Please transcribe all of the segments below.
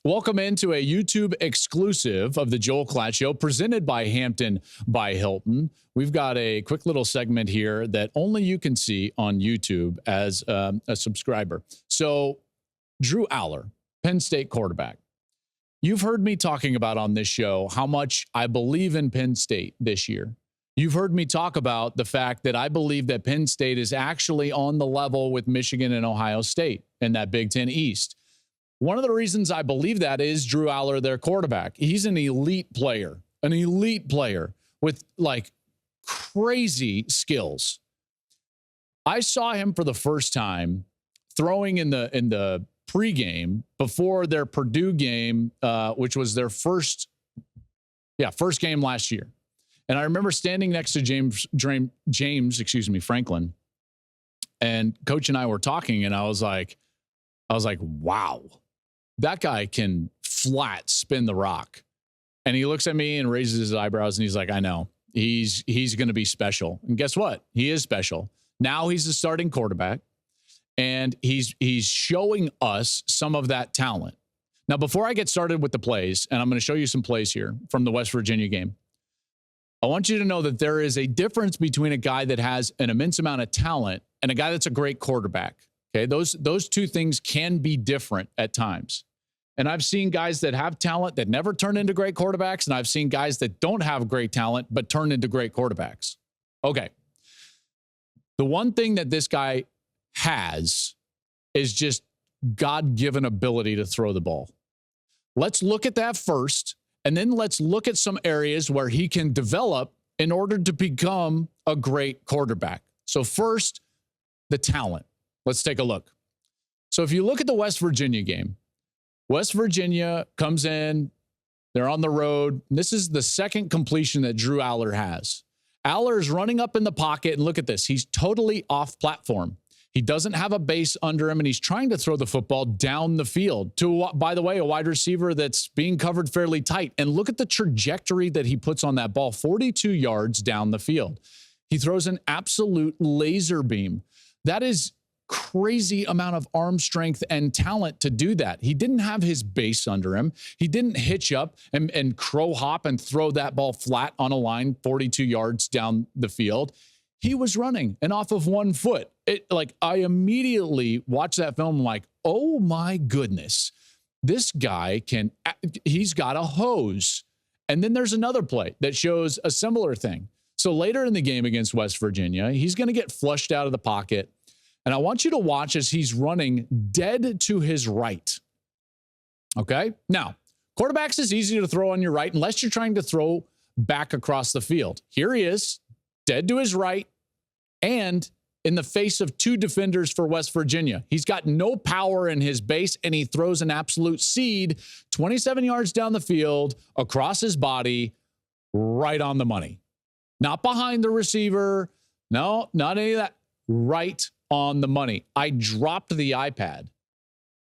Welcome into a YouTube exclusive of the Joel Klatt Show presented by Hampton by Hilton. We've got a quick little segment here that only you can see on YouTube as a subscriber. So, Drew Allar, Penn State quarterback. You've heard me talking about on this show how much I believe in Penn State this year. You've heard me talk about the fact that I believe that Penn State is actually on the level with Michigan and Ohio State in that Big Ten East. One of the reasons I believe that is Drew Allar, their quarterback. He's an elite player with like crazy skills. I saw him for the first time throwing in the pregame before their Purdue game, which was their first game last year. And I remember standing next to James, Franklin, and Coach and I were talking, and I was like, wow. That guy can flat spin the rock. And he looks at me and raises his eyebrows and he's like, I know. He's going to be special. And guess what? He is special. Now he's the starting quarterback and he's showing us some of that talent. Now, before I get started with the plays, and I'm going to show you some plays here from the West Virginia game, I want you to know that there is a difference between a guy that has an immense amount of talent and a guy that's a great quarterback. Okay, those two things can be different at times. And I've seen guys that have talent that never turn into great quarterbacks, and I've seen guys that don't have great talent but turn into great quarterbacks. Okay. The one thing that this guy has is just God-given ability to throw the ball. Let's look at that first, and then let's look at some areas where he can develop in order to become a great quarterback. So first, the talent. Let's take a look. So if you look at the West Virginia game, West Virginia comes in, they're on the road. This is the second completion that Drew Allar has. Allar is running up in the pocket, and look at this. He's totally off platform. He doesn't have a base under him, and he's trying to throw the football down the field to, by the way, a wide receiver that's being covered fairly tight. And look at the trajectory that he puts on that ball, 42 yards down the field. He throws an absolute laser beam. That is crazy amount of arm strength and talent to do that. He didn't have his base under him. He didn't hitch up and crow hop and throw that ball flat on a line 42 yards down the field. He was running and off of 1 foot. I immediately watched that film like, oh my goodness, this guy he's got a hose. And then there's another play that shows a similar thing. So later in the game against West Virginia, he's going to get flushed out of the pocket. And I want you to watch as he's running dead to his right. Okay? Now, quarterbacks is easy to throw on your right unless you're trying to throw back across the field. Here he is, dead to his right, and in the face of two defenders for West Virginia. He's got no power in his base, and he throws an absolute seed 27 yards down the field, across his body, right on the money. Not behind the receiver. No, not any of that. Right on the money. I dropped the iPad.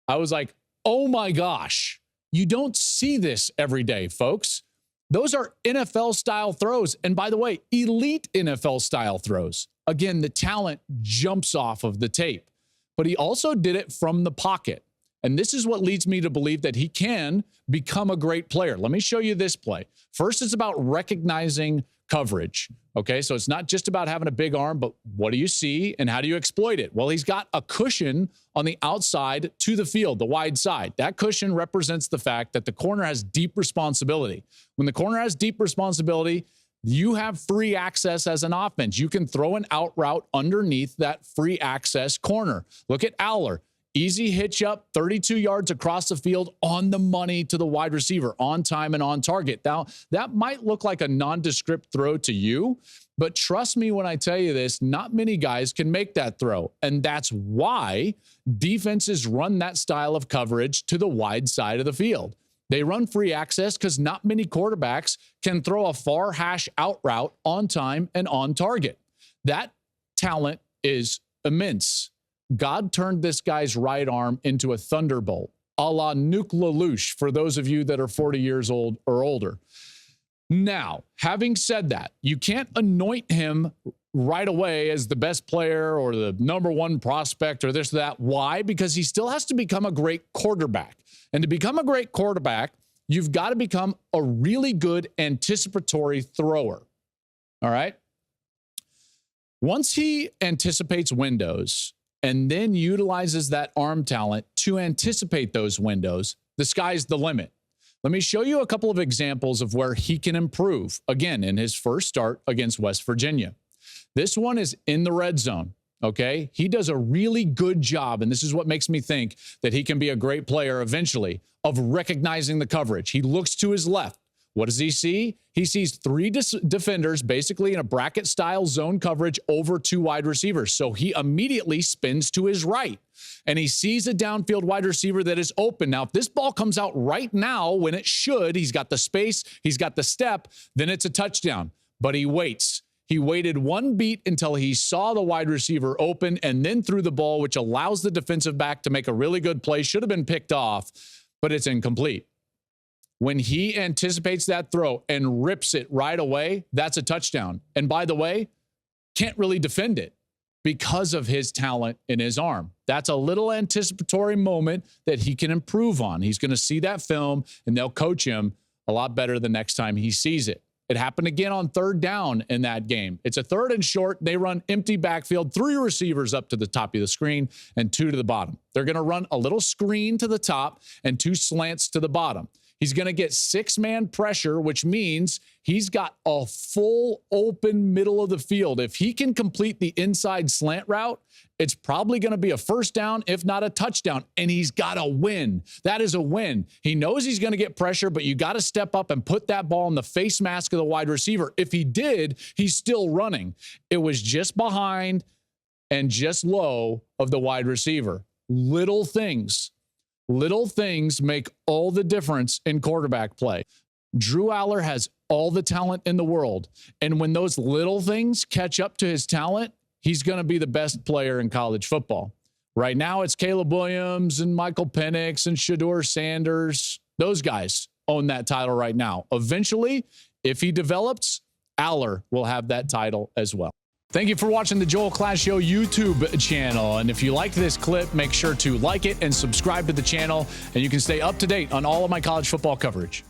I was like, oh my gosh, you don't see this every day, folks. Those are NFL style throws. And by the way, elite NFL style throws. Again, the talent jumps off of the tape, but he also did it from the pocket. And this is what leads me to believe that he can become a great player. Let me show you this play. First, it's about recognizing coverage. Okay, so it's not just about having a big arm, but what do you see and how do you exploit it? Well, he's got a cushion on the outside to the field, the wide side. That cushion represents the fact that the corner has deep responsibility. When the corner has deep responsibility, you have free access as an offense. You can throw an out route underneath that free access corner. Look at Allar. Easy hitch up, 32 yards across the field on the money to the wide receiver, on time and on target. Now, that might look like a nondescript throw to you, but trust me when I tell you this, not many guys can make that throw. And that's why defenses run that style of coverage to the wide side of the field. They run free access because not many quarterbacks can throw a far hash out route on time and on target. That talent is immense. God turned this guy's right arm into a thunderbolt, a la Nuke LaLoosh, for those of you that are 40 years old or older. Now, having said that, you can't anoint him right away as the best player or the number one prospect or this or that. Why? Because he still has to become a great quarterback. And to become a great quarterback, you've got to become a really good anticipatory thrower. All right? Once he anticipates windows and then utilizes that arm talent to anticipate those windows, the sky's the limit. Let me show you a couple of examples of where he can improve, again, in his first start against West Virginia. This one is in the red zone, okay? He does a really good job, and this is what makes me think that he can be a great player eventually, of recognizing the coverage. He looks to his left. What does he see? He sees three defenders basically in a bracket-style zone coverage over two wide receivers. So he immediately spins to his right, and he sees a downfield wide receiver that is open. Now, if this ball comes out right now when it should, he's got the space, he's got the step, then it's a touchdown. But he waits. He waited one beat until he saw the wide receiver open and then threw the ball, which allows the defensive back to make a really good play. Should have been picked off, but it's incomplete. When he anticipates that throw and rips it right away, that's a touchdown. And by the way, can't really defend it because of his talent in his arm. That's a little anticipatory moment that he can improve on. He's going to see that film, and they'll coach him a lot better the next time he sees it. It happened again on third down in that game. It's a third and short. They run empty backfield, three receivers up to the top of the screen and two to the bottom. They're going to run a little screen to the top and two slants to the bottom. He's going to get six-man pressure, which means he's got a full open middle of the field. If he can complete the inside slant route, it's probably going to be a first down, if not a touchdown, and he's got to win. That is a win. He knows he's going to get pressure, but you got to step up and put that ball in the face mask of the wide receiver. If he did, he's still running. It was just behind and just low of the wide receiver. Little things make all the difference in quarterback play. Drew Allar has all the talent in the world. And when those little things catch up to his talent, he's going to be the best player in college football. Right now, it's Caleb Williams and Michael Penix and Shedeur Sanders. Those guys own that title right now. Eventually, if he develops, Allar will have that title as well. Thank you for watching the Joel Klatt Show YouTube channel. And if you liked this clip, make sure to like it and subscribe to the channel, and you can stay up to date on all of my college football coverage.